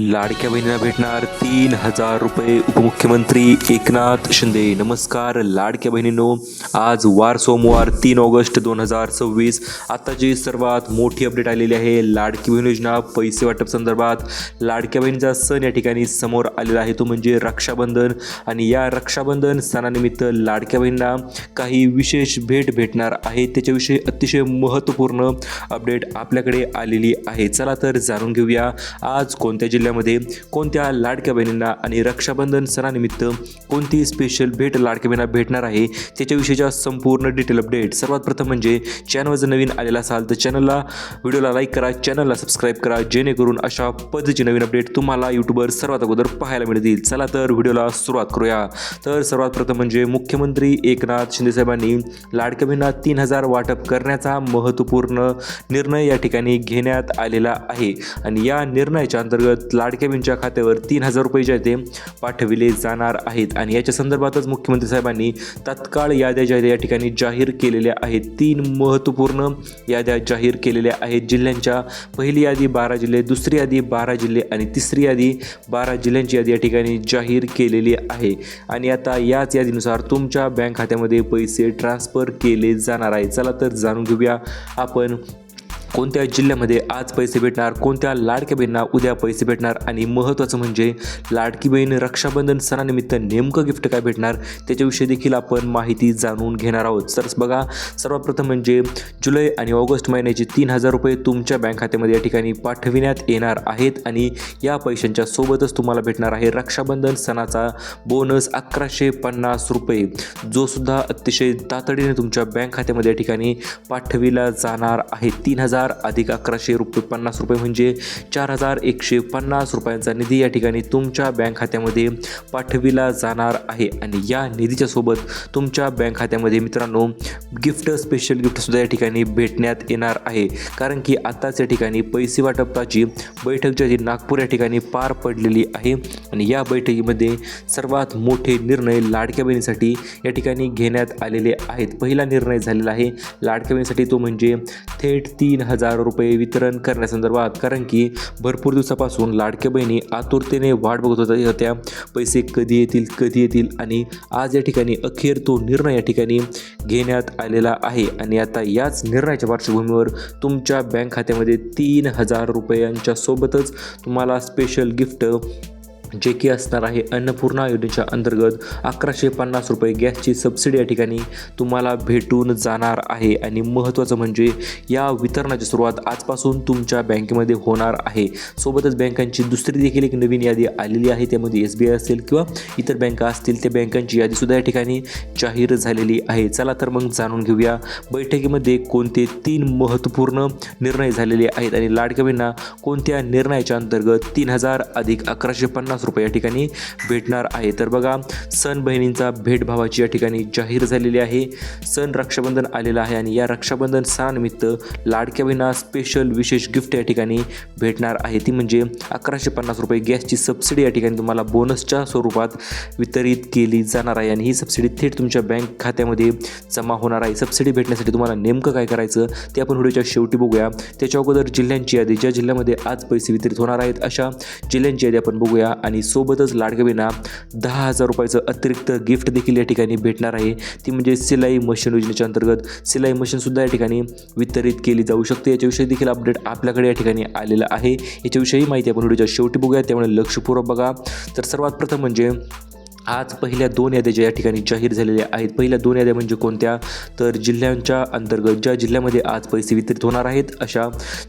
लाडक्या बहिणीला भेटणार 3,000 रुपये. उपमुख्यमंत्री एकनाथ शिंदे. नमस्कार लाडक्या बहिणींनो, आज वार सोमवार 3 ऑगस्ट 2026. आताची सर्वात मोठी अपडेट आलेली आहे. लाडकी बहीण योजना पैसे वाटप संदर्भात लाडक्या बहिणीचा सण या ठिकाणी समोर आलेला आहे, तो म्हणजे रक्षाबंधन. आणि या रक्षाबंधन सणानिमित्त लाडक्या बहिणींना काही विशेष भेट भेटणार आहे. त्याच्याविषयी अतिशय महत्त्वपूर्ण अपडेट आपल्याकडे आलेली आहे. चला तर जाणून घेऊया आज कोणत्या जिल्ह्यामध्ये कोणत्या लाडक्या बहिणींना आणि रक्षाबंधन सणानिमित्त कोणती स्पेशल भेट लाडक्या बहिणींना भेटणार आहे त्याच्याविषयीच्या संपूर्ण डिटेल अपडेट. सर्वात प्रथम म्हणजे चॅनलवर जर नवीन आलेला असाल तर व्हिडिओला लाईक करा, चॅनलला सबस्क्राईब करा, जेणेकरून अशा पद्धतीची नवीन अपडेट तुम्हाला यूट्यूबवर सर्वात अगोदर पाहायला मिळतील. चला तर व्हिडिओला सुरुवात करूया. तर सर्वात प्रथम म्हणजे मुख्यमंत्री एकनाथ शिंदे साहेबांनी लाडक्या बहिणींना 3,000 वाटप करण्याचा महत्त्वपूर्ण निर्णय या ठिकाणी घेण्यात आलेला आहे. आणि या निर्णयाच्या अंतर्गत लाडक्या बहिणीच्या खात्यावर 3,000 रुपये जे ते पाठविले जाणार आहेत. आणि याच्या संदर्भातच मुख्यमंत्री साहेबांनी तात्काळ याद्या या ठिकाणी जाहीर केलेल्या आहेत. 3 महत्त्वपूर्ण याद्या जाहीर केलेल्या आहेत जिल्ह्यांच्या. पहिली यादी 12 जिल्हे, दुसरी यादी 12 जिल्हे आणि तिसरी यादी 12 जिल्ह्यांची यादी या ठिकाणी जाहीर केलेली आहे. आणि आता याच यादीनुसार तुमच्या बँक खात्यामध्ये पैसे ट्रान्सफर केले जाणार आहे. चला तर जाणून घेऊया आपण कोणत्या जिल्ह्यामध्ये आज पैसे भेटणार, कोणत्या लाडक्या बहिणींना उद्या पैसे भेटणार आणि महत्त्वाचं म्हणजे लाडकी बहीण रक्षाबंधन सणानिमित्त नेमकं गिफ्ट काय भेटणार त्याच्याविषयी देखील आपण माहिती जाणून घेणार आहोत. तर बघा, सर्वात प्रथम म्हणजे जुलै आणि ऑगस्ट महिन्याचे 3,000 रुपये तुमच्या बँक खात्यामध्ये या ठिकाणी पाठविण्यात येणार आहेत. आणि या पैशांच्या सोबतच तुम्हाला भेटणार आहे रक्षाबंधन सणाचा बोनस 1,150 रुपये, जो सुद्धा अतिशय तातडीने तुमच्या बँक खात्यामध्ये या ठिकाणी पाठविला जाणार आहे. 3,000 अधिक 1,150 रुपये म्हणजे 4,150 रुपयांचा निधी या ठिकाणी तुमच्या बँक खात्यामध्ये पाठविला जाणार आहे. आणि या निधीच्या सोबत तुमच्या बँक खात्यामध्ये मित्रांनो स्पेशल गिफ्टसुद्धा या ठिकाणी भेटण्यात येणार आहे. कारण की आताच या ठिकाणी पैसे वाटपाची बैठक जी नागपूर या ठिकाणी पार पडलेली आहे. आणि या बैठकीमध्ये सर्वात मोठे निर्णय लाडक्या बहिणीसाठी या ठिकाणी घेण्यात आलेले आहेत. पहिला निर्णय झालेला आहे लाडक्या बहिणीसाठी, तो म्हणजे थेट 3,000 रुपये वितरण करण्यासंदर्भात. कारण की भरपूर दिवसापासून लाडक्या बहिणी आतुरतेने वाट बघत होत्या पैसे कधी येतील. आणि आज या ठिकाणी अखेर तो निर्णय या ठिकाणी घेण्यात आलेला आहे. आणि आता याच निर्णयाच्या पार्श्वभूमीवर तुमच्या बँक खात्यामध्ये 3,000 रुपयांच्या सोबतच तुम्हाला स्पेशल गिफ्ट जे की असणार आहे अन्नपूर्णा योजनेच्या अंतर्गत 1,150 रुपये गॅसची सबसिडी या ठिकाणी तुम्हाला भेटून जाणार आहे. आणि महत्त्वाचं म्हणजे या वितरणाची सुरुवात आजपासून तुमच्या बँकेमध्ये होणार आहे. सोबतच बँकांची दुसरी देखील एक नवीन यादी आलेली आहे. त्यामध्ये SBI असेल किंवा इतर बँका असतील त्या बँकांची यादीसुद्धा या ठिकाणी जाहीर झालेली आहे. चला तर मग जाणून घेऊया बैठकीमध्ये कोणते 3 महत्त्वपूर्ण निर्णय झालेले आहेत आणि लाडक्या बहिणींना कोणत्या निर्णयाच्या अंतर्गत 3,000 अधिक 1,150 रुपये या ठिकाणी भेटणार आहे. तर बघा, सण बहिणींचा भेटभावाची या ठिकाणी जाहीर झालेली आहे. सण रक्षाबंधन आलेला आहे आणि या रक्षाबंधन सणानिमित्त लाडक्या बहिणींना स्पेशल विशेष गिफ्ट या ठिकाणी भेटणार आहे. ती म्हणजे 1,150 रुपये गॅसची सबसिडी या ठिकाणी तुम्हाला बोनसच्या स्वरूपात वितरित केली जाणार आहे. आणि ही सबसिडी थेट तुमच्या बँक खात्यामध्ये जमा होणार आहे. सबसिडी भेटण्यासाठी तुम्हाला नेमकं काय करायचं ते आपण व्हिडिओच्या शेवटी बघूया. त्याच्या अगोदर जिल्ह्यांची यादी, ज्या जिल्ह्यामध्ये आज पैसे वितरित होणार आहेत अशा जिल्ह्यांची यादी आपण बघूया. आणि सोबतच लाडक्या बहिणींना 10,000 रुपयाचं अतिरिक्त गिफ्ट देखील या ठिकाणी भेटणार आहे. ती म्हणजे सिलाई मशीन योजनेच्या अंतर्गत सिलाई मशीनसुद्धा या ठिकाणी वितरित केली जाऊ शकते. याच्याविषयी देखील अपडेट आपल्याकडे या ठिकाणी आलेलं आहे. याच्याविषयी माहिती आपण व्हिडिओच्या शेवटी बघूया, त्यामुळे लक्षपूर्वक बघा. तर सर्वात प्रथम म्हणजे आज पहिल्या 2 याद्या ज्या या ठिकाणी जाहीर झालेल्या आहेत. पहिल्या 2 याद्या म्हणजे कोणत्या, तर जिल्ह्यांच्या अंतर्गत ज्या जिल्ह्यामध्ये आज पैसे वितरित होणार आहेत अशा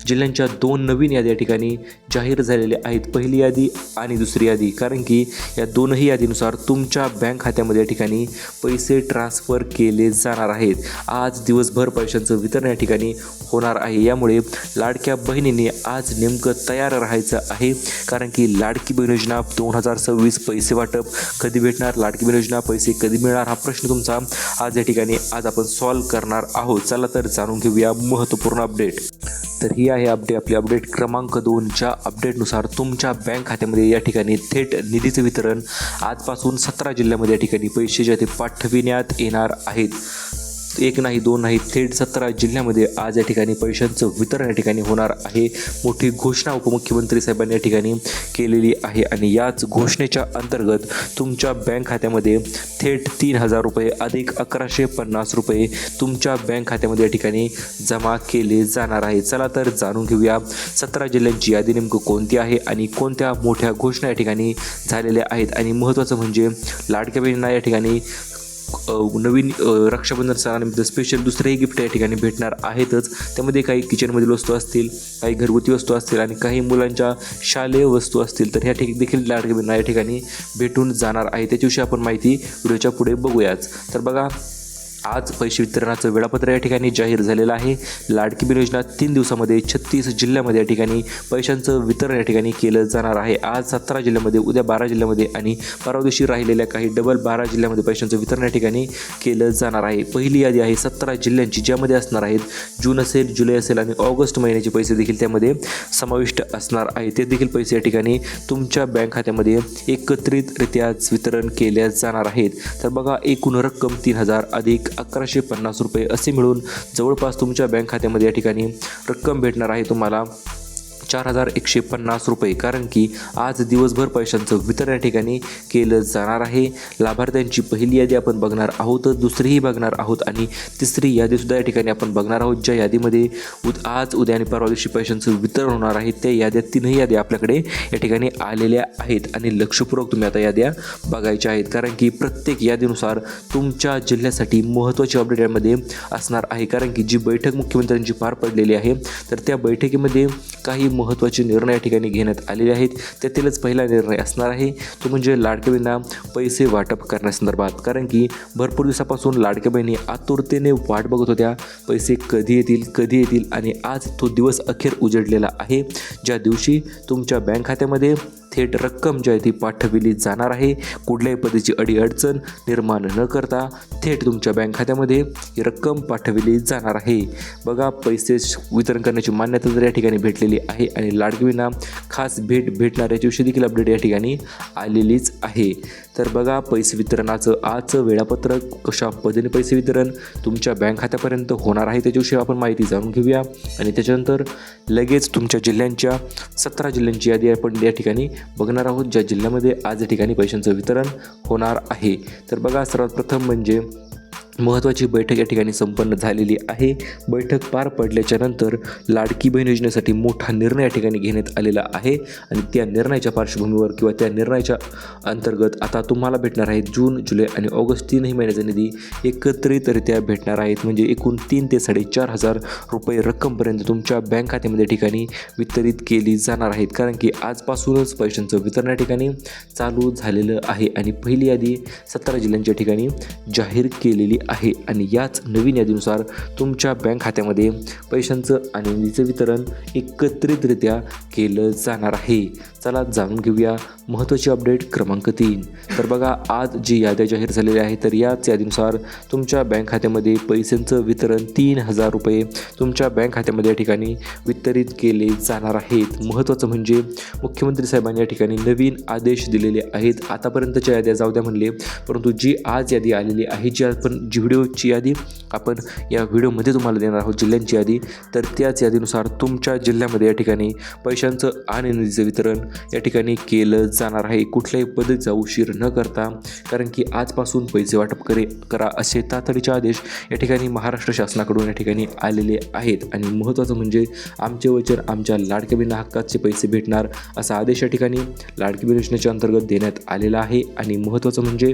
जिल्ह्यांच्या 2 नवीन याद्या या ठिकाणी जाहीर झालेल्या आहेत. पहिली यादी आणि दुसरी यादी. कारण की या दोनही यादीनुसार तुमच्या बँक खात्यामध्ये या ठिकाणी पैसे ट्रान्सफर केले जाणार आहेत. आज दिवसभर पैशांचं वितरण या ठिकाणी होणार आहे. यामुळे लाडक्या बहिणींनी आज नेमकं तयार राहायचं आहे. कारण की लाडकी बहीण योजना 2026 पैसे वाटप कधी भेटणार, लाडकी बहीण योजना पैसे कधी मिळणार, हा प्रश्न तुमचा आज या ठिकाणी आपण सॉल्व्ह करणार आहोत. चला तर जाणून घेऊया महत्त्वपूर्ण अपडेट. तर ही आहे आपली अपडेट क्रमांक 2. ज्या अपडेटनुसार तुमच्या बँक खात्यामध्ये या ठिकाणी थेट निधीचं वितरण आजपासून 17 जिल्ह्यामध्ये या ठिकाणी पैसे जे ते पाठविण्यात येणार आहेत. एक नाही दोन नाही थेट 17 जिल्ह्यामध्ये आज या ठिकाणी पैशांचं वितरण या ठिकाणी होणार आहे. मोठी घोषणा उपमुख्यमंत्री साहेबांनी या ठिकाणी केलेली आहे आणि याच घोषणेच्या अंतर्गत तुमच्या बँक खात्यामध्ये थेट 3,000 रुपये अधिक 1,150 रुपये तुमच्या बँक खात्यामध्ये या ठिकाणी जमा केले जाणार आहे. चला तर जाणून घेऊया 17 जिल्ह्यांची यादी नेमकं कोणती आहे आणि कोणत्या मोठ्या घोषणा या ठिकाणी झालेल्या आहेत. आणि महत्त्वाचं म्हणजे लाडक्या बहिणींना या ठिकाणी नवीन रक्षाबंधन सणानिमित्त स्पेशल दुसरेही गिफ्ट या ठिकाणी भेटणार आहेतच. त्यामध्ये काही किचनमधील वस्तू असतील, काही घरगुती वस्तू असतील आणि काही मुलांच्या शालेय वस्तू असतील. तर ह्या देखील लाडक्या बहिणींना या ठिकाणी भेटून जाणार आहे. त्याच्याविषयी आपण माहिती व्हिडिओच्या पुढे बघूयाच. तर बघा, आज पैसे वितरणाचं वेळापत्र या ठिकाणी जाहीर झालेलं आहे. लाडकी बहीण योजना 3 दिवसामध्ये 36 जिल्ह्यामध्ये या ठिकाणी पैशांचं वितरण या ठिकाणी केलं जाणार आहे. आज 17 जिल्ह्यामध्ये, उद्या 12 जिल्ह्यामध्ये आणि परवा दिवशी राहिलेल्या काही डबल 12 जिल्ह्यामध्ये पैशांचं वितरण या ठिकाणी केलं जाणार आहे. पहिली यादी आहे 17 जिल्ह्यांची, ज्यामध्ये असणार आहेत जून असेल, जुलै असेल आणि ऑगस्ट महिन्याचे पैसे देखील त्यामध्ये समाविष्ट असणार आहे. ते देखील पैसे या ठिकाणी तुमच्या बँक खात्यामध्ये एकत्रितरित्या वितरण केले जाणार आहेत. तर बघा, एकूण रक्कम 3,000 अधिक 1,150 रुपये असे मिळून जवळपास तुमच्या बँक खात्यामध्ये या ठिकाणी रक्कम भेटणार आहे तुम्हाला 4,150 रुपये. कारण की आज दिवसभर पैशांचं वितरण या ठिकाणी केलं जाणार आहे. लाभार्थ्यांची पहिली यादी आपण बघणार आहोत, दुसरीही बघणार आहोत आणि तिसरी यादीसुद्धा या ठिकाणी आपण बघणार आहोत, ज्या यादीमध्ये आज, उद्या आणि परवा दिवशी पैशांचं वितरण होणार आहे. त्या याद्या, तीनही याद्या आपल्याकडे या ठिकाणी आलेल्या आहेत आणि लक्षपूर्वक तुम्ही आता याद्या बघायच्या आहेत. कारण की प्रत्येक यादीनुसार तुमच्या जिल्ह्यासाठी महत्त्वाची अपडेट यामध्ये असणार आहे. कारण की जी बैठक मुख्यमंत्र्यांची पार पडलेली आहे, तर त्या बैठकीमध्ये काही महत्त्वाचे निर्णय या ठिकाणी घेण्यात आलेले आहेत. त्यातीलच पहिला निर्णय असणार आहे तो म्हणजे लाडक्या बहिणींना पैसे वाटप करण्यासंदर्भात. कारण की भरपूर दिवसापासून लाडक्या बहिणी आतुरतेने वाट बघत होत्या, पैसे कधी येतील आणि आज तो दिवस अखेर उजडलेला आहे, ज्या दिवशी तुमच्या बँक खात्यामध्ये थेट रक्कम जी आहे ती पाठविली जाणार आहे. कुठल्याही पद्धतीची अडीअडचण निर्माण न करता थेट तुमच्या बँक खात्यामध्ये ही रक्कम पाठविली जाणार आहे. बघा, पैसे वितरण करण्याची मान्यता तर या ठिकाणी भेटलेली आहे आणि लाडकी बहिणींना खास भेट भेटणार याच्याविषयी देखील अपडेट या ठिकाणी आलेलीच आहे. तर बघा, पैसे वितरणाचं आजचं वेळापत्रक, कशा पद्धतीने पैसे वितरण तुमच्या बँक खात्यापर्यंत होणार आहे त्याच्याविषयी आपण माहिती जाणून घेऊया आणि त्याच्यानंतर लगेच तुमच्या जिल्ह्यांच्या 17 जिल्ह्यांची यादी आपण या ठिकाणी बघणार आहोत, ज्या जिल्ह्यामध्ये आज या ठिकाणी पैशांचं वितरण होणार आहे. तर बघा, सर्वात प्रथम म्हणजे महत्त्वाची बैठक या ठिकाणी संपन्न झालेली आहे. बैठक पार पडल्याच्या नंतर लाडकी बहीण योजनेसाठी मोठा निर्णय या ठिकाणी घेण्यात आलेला आहे आणि त्या निर्णयाच्या पार्श्वभूमीवर किंवा त्या निर्णयाच्या अंतर्गत आता तुम्हाला भेटणार आहेत जून, जुलै आणि ऑगस्ट 3ही महिन्याचा निधी एकत्रितरित्या भेटणार आहेत. म्हणजे एकूण 3 ते 4,500 रुपये रक्कमपर्यंत तुमच्या बँक खात्यामध्ये ठिकाणी वितरित केली जाणार आहेत. कारण की आजपासूनच पैशांचं वितरण या ठिकाणी चालू झालेलं आहे आणि पहिली यादी 17 जिल्ह्यांच्या ठिकाणी जाहीर केलेली आहे आणि याच नवीन यादीनुसार तुमच्या बँक खात्यामध्ये पैशांचं आणि निधीचं वितरण एकत्रितरित्या केलं जाणार आहे. चला जाणून घेऊया महत्त्वाची अपडेट क्रमांक 3. तर बघा, आज जी याद्या जाहीर झालेल्या आहेत तर याच यादीनुसार तुमच्या बँक खात्यामध्ये पैशांचं वितरण 3,000 रुपये तुमच्या बँक खात्यामध्ये या ठिकाणी वितरित केले जाणार आहेत. महत्त्वाचं म्हणजे मुख्यमंत्री साहेबांनी या ठिकाणी नवीन आदेश दिलेले आहेत. आतापर्यंतच्या याद्या जाऊ द्या म्हणले, परंतु जी आज यादी आलेली आहे, जी व्हिडिओची यादी आपण या व्हिडिओमध्ये तुम्हाला देणार आहोत, जिल्ह्यांची यादी, तर त्याच यादीनुसार तुमच्या जिल्ह्यामध्ये या ठिकाणी पैशांचं आणि निधीचं वितरण या ठिकाणी केलं जाणार आहे. कुठल्याही पद्धतीचा उशीर न करता, कारण की आजपासून पैसे वाटप करा असे तातडीचे आदेश या ठिकाणी महाराष्ट्र शासनाकडून या ठिकाणी आलेले आहेत. आणि महत्त्वाचं म्हणजे आमचे वचन आमच्या लाडक्या बहिणींना हक्काचे पैसे भेटणार असा आदेश या ठिकाणी लाडकी बहीण योजनेच्या अंतर्गत देण्यात आलेला आहे. आणि महत्त्वाचं म्हणजे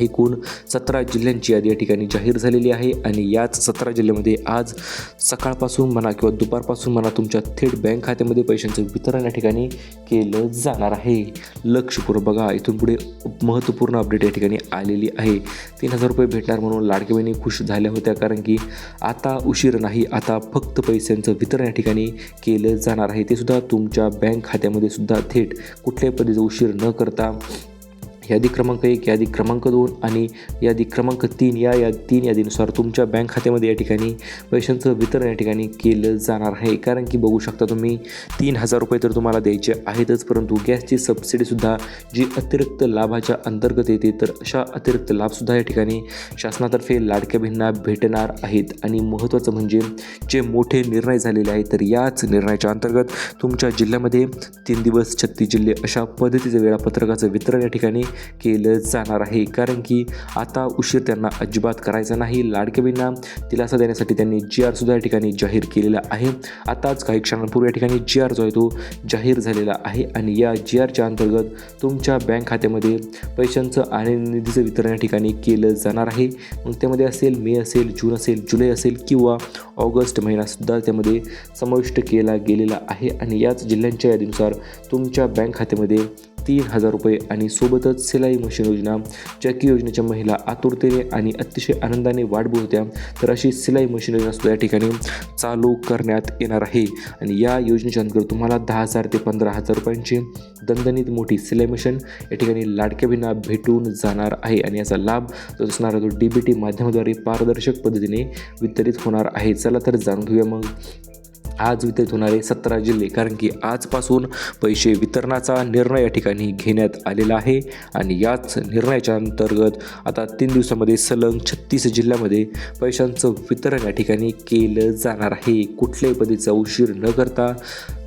एकूण 17 जिल्ह्यांची यादी या ठिकाणी जाहीर झालेली आहे आणि याच 17 जिल्ह्यामध्ये आज सकाळपासून म्हणा किंवा दुपारपासून म्हणा तुमच्या थेट बँक खात्यामध्ये पैशांचं वितरण या ठिकाणी केलं जाणार आहे. लक्षपूर्वक बघा, इथून पुढे महत्त्वपूर्ण अपडेट या ठिकाणी आलेली आहे. 3,000 रुपये भेटणार म्हणून लाडक्या बहिणी खुश झाल्या होत्या, कारण की आता उशीर नाही, आता फक्त पैशांचं वितरण या ठिकाणी केलं जाणार आहे. ते सुद्धा तुमच्या बँक खात्यामध्ये सुद्धा थेट कुठल्याही पद्धतीचा उशीर न करता यादी क्रमांक 1, यादी क्रमांक 2 आणि यादी क्रमांक 3 या 3 यादीनुसार तुमच्या बँक खात्यामध्ये या ठिकाणी पैशांचं वितरण या ठिकाणी केलं जाणार आहे. कारण की बघू शकता तुम्ही 3,000 रुपये तर तुम्हाला द्यायचे आहेतच, परंतु गॅसची सबसिडीसुद्धा जी अतिरिक्त लाभाच्या अंतर्गत येते, तर अशा अतिरिक्त लाभसुद्धा या ठिकाणी शासनातर्फे लाडक्या बहिणींना भेटणार आहेत. आणि महत्त्वाचं म्हणजे जे मोठे निर्णय झालेले आहेत, तर याच निर्णयाच्या अंतर्गत तुमच्या जिल्ह्यामध्ये 3 दिवस 36 जिल्हे अशा पद्धतीचं वेळापत्रकाचं वितरण या ठिकाणी केलं जाणार आहे. कारण की आता उशीर त्यांना अजिबात करायचा नाही. लाडक्या बहिणींना दिलासा देण्यासाठी त्यांनी GR सुद्धा या ठिकाणी जाहीर केलेला आहे. आताच काही क्षणांपूर्वी या ठिकाणी GR जो आहे तो जाहीर झालेला आहे आणि या GRच्या अंतर्गत तुमच्या बँक खात्यामध्ये पैशांचं आणि निधीचं वितरण या ठिकाणी केलं जाणार आहे. मग त्यामध्ये असेल मे असेल, जून असेल, जुलै असेल किंवा ऑगस्ट महिनासुद्धा त्यामध्ये समाविष्ट केला गेलेला आहे. आणि याच जिल्ह्यांच्या यादीनुसार तुमच्या बँक खात्यामध्ये 3,000 रुपये आणि सोबतच सिलाई मशीन योजना, ज्या की योजनेच्या महिला आतुरतेने आणि अतिशय आनंदाने वाट बघत होत्या, तर अशी सिलाई मशीन योजनासुद्धा या ठिकाणी चालू करण्यात येणार आहे. आणि या योजनेच्या अंतर्गत तुम्हाला 10,000 ते 15,000 रुपयांची दणदणीत मोठी सिलाई मशीन या ठिकाणी लाडक्या बहिणींना भेटून जाणार आहे. आणि याचा लाभ जो असणार आहे तो DBT माध्यमाद्वारे पारदर्शक पद्धतीने वितरित होणार आहे. चला तर जाणून घेऊया मग आज वितरित होणारे 17 जिल्हे. कारण की आजपासून पैसे वितरणाचा निर्णय या ठिकाणी घेण्यात आलेला आहे. आणि याच निर्णयाच्या अंतर्गत आता 3 दिवसामध्ये सलग 36 जिल्ह्यामध्ये पैशांचं वितरण या ठिकाणी केलं जाणार आहे. कुठल्याही पद्धतीचा उशीर न करता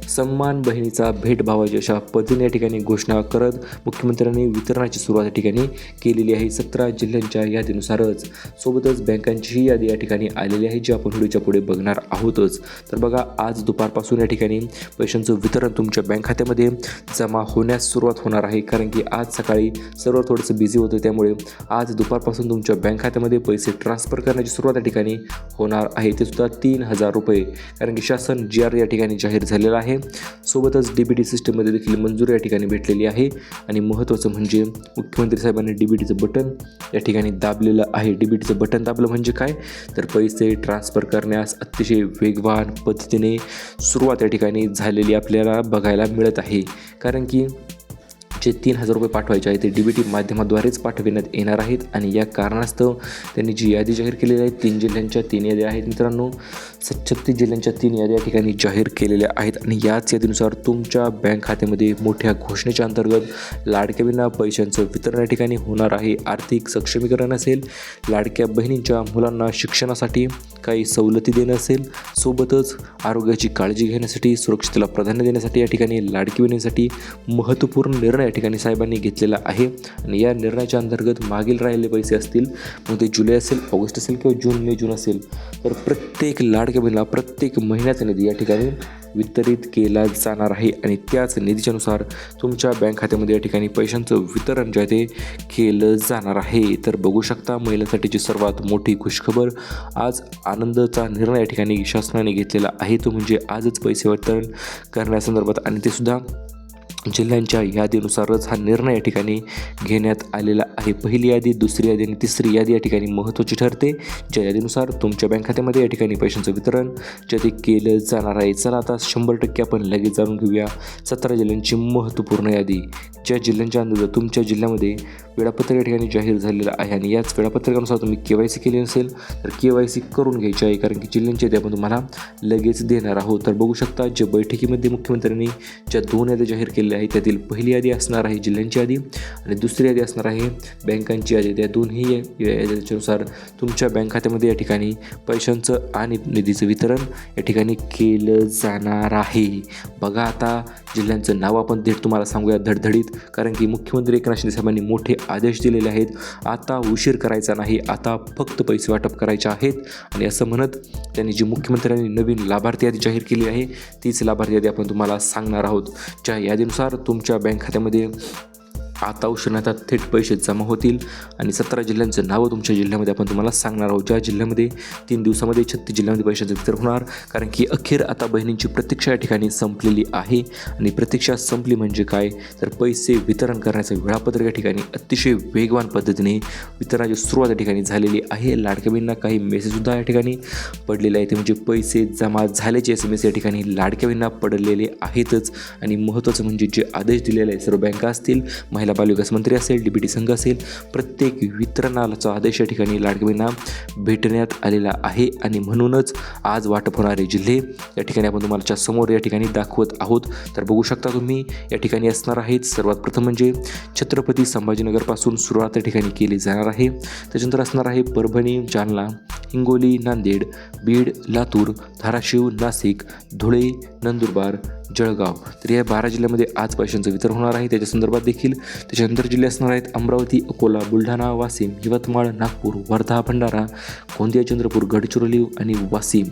सन्मान बहिणीचा भेटभावाची अशा पद्धतीने या ठिकाणी घोषणा करत मुख्यमंत्र्यांनी वितरणाची सुरुवात या ठिकाणी केलेली आहे 17 जिल्ह्यांच्या यादीनुसारच. सोबतच बँकांचीही यादी या ठिकाणी आलेली आहे, जी आपण व्हिडिओच्या पुढे बघणार आहोतच. तर बघा, आज दुपारपासून या ठिकाणी पैशांचं वितरण तुमच्या बँक खात्यामध्ये जमा होण्यास सुरुवात होणार आहे. कारण की आज सकाळी सर्व थोडंसं बिझी होतं, त्यामुळे आज दुपारपासून तुमच्या बँक खात्यामध्ये पैसे ट्रान्सफर करण्याची सुरुवात या ठिकाणी होणार आहे. ते सुद्धा 3,000 रुपये. कारण की शासन GR या ठिकाणी जाहीर झालेला आहे. सोबतच DBT सिस्टममध्ये देखील मंजुरी या ठिकाणी भेटलेली आहे. आणि महत्त्वाचं म्हणजे मुख्यमंत्री साहेबांनी DBTचं बटन या ठिकाणी दाबलेलं आहे. DBTचं बटन दाबलं म्हणजे काय, तर पैसे ट्रान्सफर करण्यास अतिशय वेगवान पद्धतीने सुरुवात या ठिकाणी झालेली आपल्याला बघायला मिळत आहे. कारण की जे 3,000 रुपये पाठवायचे आहे ते DBT माध्यमाद्वारेच पाठविण्यात येणार आहेत. आणि या कारणास्तव त्यांनी जी यादी जाहीर केलेली आहे, 3 जिल्ह्यांच्या 3 याद्या आहेत मित्रांनो. 36 जिल्ह्यांच्या 3 याद्या या ठिकाणी जाहीर केलेल्या आहेत. आणि याच यादीनुसार तुमच्या बँक खात्यामध्ये मोठ्या घोषणेच्या अंतर्गत लाडक्या बहिणींना पैशांचं वितरण या ठिकाणी होणार आहे. आर्थिक सक्षमीकरण असेल, लाडक्या बहिणींच्या मुलांना शिक्षणासाठी काही सवलती देणं असेल, सोबतच आरोग्याची काळजी घेण्यासाठी, सुरक्षिततेला प्राधान्य देण्यासाठी या ठिकाणी लाडकी बहिणींसाठी महत्त्वपूर्ण निर्णय या ठिकाणी साहेबांनी घेतलेला आहे. आणि या निर्णयाच्या अंतर्गत मागील राहिलेले पैसे असतील, मग ते जुलै असेल, ऑगस्ट असेल किंवा जून, मे, जून असेल, तर प्रत्येक लाडक्या बहिणीला प्रत्येक महिन्याचा निधी या ठिकाणी वितरित केला जाणार आहे. आणि त्याच निधीच्यानुसार तुमच्या बँक खात्यामध्ये या ठिकाणी पैशांचं वितरण जे आहे ते केलं जाणार आहे. तर बघू शकता, महिलांसाठीची सर्वात मोठी खुशखबर, आज आनंदाचा निर्णय या ठिकाणी शासनाने घेतलेला आहे. तो म्हणजे आजच पैसे वितरण करण्यासंदर्भात, आणि ते सुद्धा जिल्ह्यांच्या यादीनुसारच हा निर्णय या ठिकाणी घेण्यात आलेला आहे. पहिली यादी, दुसरी यादी आणि तिसरी यादी या ठिकाणी महत्त्वाची ठरते, ज्या यादीनुसार तुमच्या बँक खात्यामध्ये या ठिकाणी पैशांचं वितरण जे ते केलं जाणार आहे. चला आता 100% आपण लगेच जाणून घेऊया 17 जिल्ह्यांची महत्त्वपूर्ण यादी. ज्या जिल्ह्यांच्या अंतर्गत तुमच्या जिल्ह्यामध्ये वेळापत्रक या ठिकाणी जाहीर झालेलं आहे. आणि याच वेळापत्रकानुसार तुम्ही KYC केली नसेल तर KYC करून घ्यायची आहे. कारण की जिल्ह्यांची यादी आपण तुम्हाला लगेच देणार आहोत. तर बघू शकता, जे बैठकीमध्ये मुख्यमंत्र्यांनी ज्या 2 याद्या जाहीर केल्या आहेत, त्यातील पहिली यादी असणार आहे जिल्ह्यांची यादी आणि दुसरी यादी असणार आहे बँकांची यादी. त्या दोन्ही यादीनुसार तुमच्या बँक खात्यामध्ये या ठिकाणी पैशांचं आणि निधीचं वितरण या ठिकाणी केलं जाणार आहे. बघा, आता जिल्ह्यांचं नाव आपण थेट तुम्हाला सांगूया धडधडीत. कारण की मुख्यमंत्री एकनाथ शिंदे साहेबांनी मोठे आदेश दिलेले आहेत. आता उशीर करायचा नाही, आता फक्त पैसे वाटप करायचे आहेत. आणि असं म्हणत त्यांनी जी मुख्यमंत्र्यांनी नवीन लाभार्थी यादी जाहीर केली आहे, तीच लाभार्थी यादी आपण तुम्हाला सांगणार आहोत. ज्या यादीनुसार तुमच्या बँक खात्यामध्ये आता उशिरात थेट पैसे जमा होतील. आणि 17 जिल्ह्यांचं नावं तुमच्या जिल्ह्यामध्ये आपण तुम्हाला सांगणार आहोत, ज्या जिल्ह्यामध्ये 3 दिवसामध्ये 36 जिल्ह्यामध्ये पैशाचं वितरण होणार. कारण की अखेर आता बहिणींची प्रतीक्षा या ठिकाणी संपलेली आहे. आणि प्रतीक्षा संपली म्हणजे काय, तर पैसे वितरण करण्याचं वेळापत्रक या ठिकाणी अतिशय वेगवान पद्धतीने वितरणाची सुरुवात या ठिकाणी झालेली आहे. लाडक्या बहिणींना काही मेसेजसुद्धा या ठिकाणी पडलेले आहेत, ते म्हणजे पैसे जमा झाल्याचे SMS या ठिकाणी लाडक्या बहिणींना पडलेले आहेतच. आणि महत्त्वाचं म्हणजे जे आदेश दिलेले आहे, सर्व बँका असतील, महिला महिला बालविकास मंत्री असेल, DBT संघ असेल, प्रत्येक वितरणाचा आदेश या ठिकाणी लाडक्या बहिणींना भेटण्यात आलेला आहे आणि म्हणूनच आज वाटप होणारे जिल्हे या ठिकाणी आपण तुम्हाला समोर या ठिकाणी दाखवत आहोत. तर बघू शकता तुम्ही या ठिकाणी असणार आहेत. सर्वात प्रथम म्हणजे छत्रपती संभाजीनगरपासून सुरुवात या ठिकाणी केली जाणार आहे. त्याच्यानंतर असणार आहे परभणी, जालना, हिंगोली, नांदेड, बीड, लातूर, धाराशिव, नाशिक, धुळे, नंदुरबार, जळगाव. तर या 12 जिल्ह्यामध्ये आज पैशांचं वितरण होणार आहे. त्याच्या संदर्भात देखील त्याच्यानंतर जिल्हे असणार आहेत अमरावती, अकोला, बुलढाणा, वाशिम, यवतमाळ, नागपूर, वर्धा, भंडारा, गोंदिया, चंद्रपूर, गडचिरोली आणि वाशिम.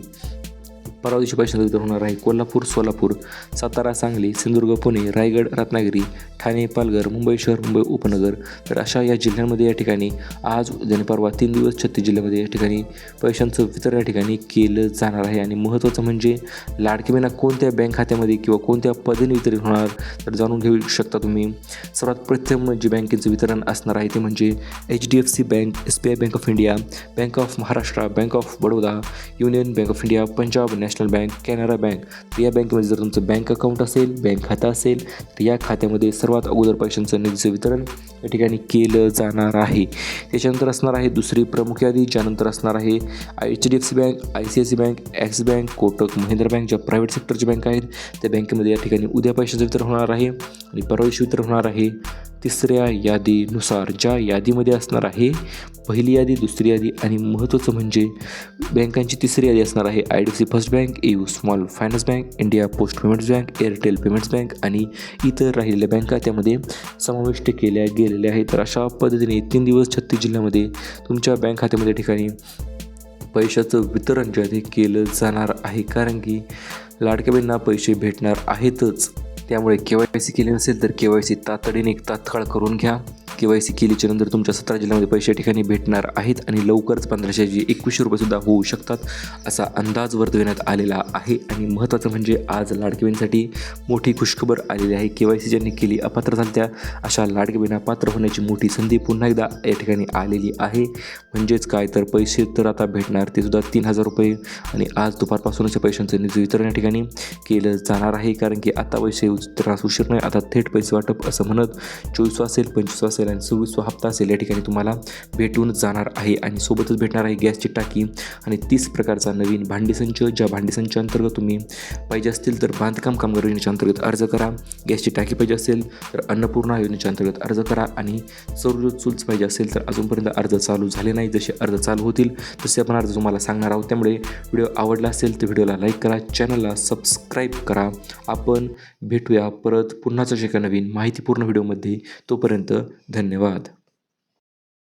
परवा दिवशी पैशांचं वितरण होणार आहे कोल्हापूर, सोलापूर, सातारा, सांगली, सिंधुदुर्ग, पुणे, रायगड, रत्नागिरी, ठाणे, पालघर, मुंबई शहर, मुंबई उपनगर. तर अशा या जिल्ह्यांमध्ये या ठिकाणी आज आणि परवा 3 दिवस 36 जिल्ह्यामध्ये या ठिकाणी पैशांचं वितरण या ठिकाणी केलं जाणार आहे. आणि महत्त्वाचं म्हणजे लाडकी बहिणींना कोणत्या बँक खात्यामध्ये किंवा कोणत्या पद्धतीने वितरण होणार तर जाणून घेऊ शकता तुम्ही. सर्वात प्रथम जे बँकेचं वितरण असणार आहे ते म्हणजे HDFC bank, SBI bank of India, bank of Maharashtra, bank of Baroda, union bank of India, Punjab national bank, Canara bank. तर या बँकेमध्ये जर तुमचं बँक अकाउंट असेल, बँक खातं असेल तर या खात्यामध्ये सर्वात अगोदर पैशांचं निधीचं वितरण या ठिकाणी केलं जाणार आहे. त्याच्यानंतर असणार आहे दुसरी प्रमुख यादी, ज्यानंतर असणार आहे HDFC bank, ICICI bank, axis bank, Kotak Mahindra bank, ज्या प्रायव्हेट सेक्टरच्या बँका आहेत त्या बँकेमध्ये या ठिकाणी उद्या पैशांचं वितरण होणार आहे आणि परवा दिवशी वितरण होणार आहे. तिसऱ्या यादीनुसार ज्या यादीमध्ये असणार आहे पहिली यादी, दुसरी यादी आणि महत्त्वाचं म्हणजे बँकांची तिसरी यादी असणार आहे IDFC first bank, EU small finance bank, India post payments bank, Airtel payments bank आणि इतर राहिलेल्या बँका त्यामध्ये समाविष्ट केल्या गेलेल्या आहेत. तर अशा पद्धतीने 3 दिवस 36 जिल्ह्यामध्ये तुमच्या बँक खात्यामध्ये ठिकाणी पैशाचं वितरण जे आहे केलं जाणार आहे. कारण की लाडक्या बहिणींना पैसे भेटणार आहेतच. त्यामुळे KYC केली नसेल तर KYC तातडीने तात्काळ करून घ्या. KYC केल्याच्या नंतर तुमच्या 17 जिल्ह्यामध्ये पैसे ठिकाणी भेटणार आहेत आणि लवकरच 1500 2100 रुपयेसुद्धा होऊ शकतात असा अंदाज वर्तविण्यात आलेला आहे. आणि महत्त्वाचं म्हणजे आज लाडकी बहिणींसाठी मोठी खुशखबर आलेली आहे. KYC ज्यांनी केली अपात्र झाल्या अशा लाडकी बहिणींना पात्र होण्याची मोठी संधी पुन्हा एकदा या ठिकाणी आलेली आहे. म्हणजेच काय तर पैसे तर आता भेटणार ते सुद्धा 3000 रुपये आणि आज दुपारपासूनच पैशांचं निधी वितरण या ठिकाणी केलं जाणार आहे. कारण की आता पैसे त्रास उशीर नाही, आता थेट पैसे वाटप असं म्हणत 24 असेल, 25 असेल आणि 26 हप्ता असेल या ठिकाणी तुम्हाला भेटून जाणार आहे. आणि सोबतच भेटणार आहे गॅसची टाकी आणि 30 प्रकारचा नवीन भांडी संच. ज्या भांडी संच अंतर्गत तुम्ही पाहिजे असतील तर बांधकाम कामगार योजनेच्या अंतर्गत अर्ज करा. गॅसची टाकी पाहिजे असेल तर अन्नपूर्णा योजनेच्या अंतर्गत अर्ज करा. आणि सौर चूल पाहिजे असेल तर अजूनपर्यंत अर्ज चालू झाले नाही. जसे अर्ज चालू होतील तसे आपण अर्ज तुम्हाला सांगणार आहोत. त्यामुळे व्हिडिओ आवडला असेल तर व्हिडिओला लाईक करा, चॅनलला सबस्क्राईब करा. आपण भेटूया परत पुन्हाच एका नवीन माहितीपूर्ण व्हिडिओमध्ये. तोपर्यंत धन्यवाद.